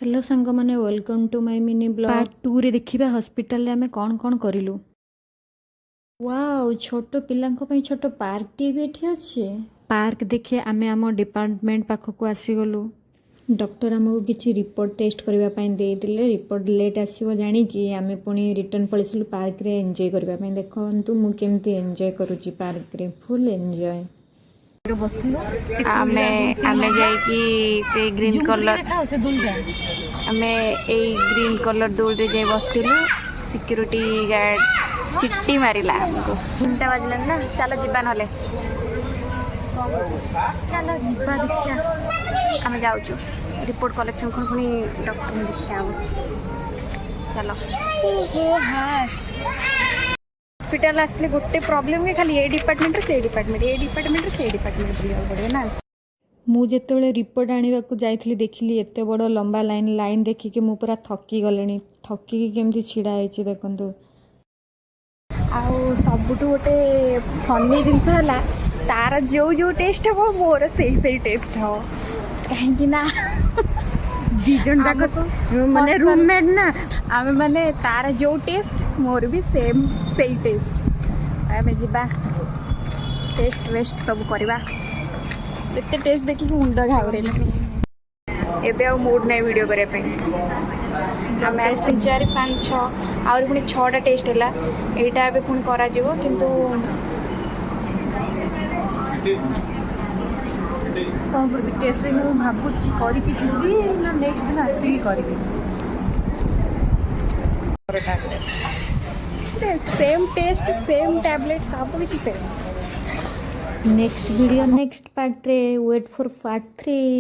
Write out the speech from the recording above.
Hello सांग मैंने welcome to my mini blog part 2 रे देखिबा हॉस्पिटल रे हमें कौन कौन करिलु। वाओ छोट पिलांको पई छोट पार्क टी भी एठी अछि। पार्क देखिए आमे आम डिपार्टमेंट पाखक आसी गलु। डॉक्टर हमको किसी रिपोर्ट टेस्ट करबा पई दे दिले। रिपोर्ट लेट आसीबो जानी कि आमे पुनी रिटर्न पळिसलु पार्क रे एन्जॉय करबा पई। देखंतु मु केमती एन्जॉय करूची पार्क रे फुल एन्जॉय। आमे आमे जाई कि से ग्रीन कलर आमे ए ग्रीन कलर दूर रे जाई बसथिलु। सिक्योरिटी गार्ड सिटी मारिला हमको 3टा बाजला ना। चलो जिबा नले चलो जिबा देखिया आमे जाउछु रिपोर्ट कलेक्शन कोन पुनी डॉक्टर ने देखिया आबो। चलो ओहो हां हॉस्पिटल आसले गोटे प्रॉब्लम के खाली ए डिपार्टमेंट से डिपार्टमेंट पड़े ना। मु जेतेबेले रिपोर्ट आनिबाकू जाइथिली देखिली एते बड़ लंबा लाइन देखिके मु पूरा थकी गलेनी। थकी केमती छिड़ा आइछि देखंतु। आउ सबुठु गोटे फनी जिनस है तार जो जो टेस्ट हम मोर से टेस्ट हो कहीं ना दीजन जाक माने रूममेट ना आमे माने तार जो टेस्ट मोर भी सेम सही टेस्ट। आमे जिबा टेस्ट वेस्ट सब करवा एते टेस्ट देखि मुंड घाबरे एबे आ मूड नै वीडियो करे पे। आमे आज 3 4 5 6 और पुनी 6टा टेस्ट हैला एटा एबे पुनी करा जिवो किंतु कौन कर टेस्ट रे मु भाबुची करी कि जीवी ना नेक्स्ट दिन आसी करी सेम टेस्ट सेम टैबलेट सब कुछ same. Next video next part रे वेट फॉर पार्ट 3।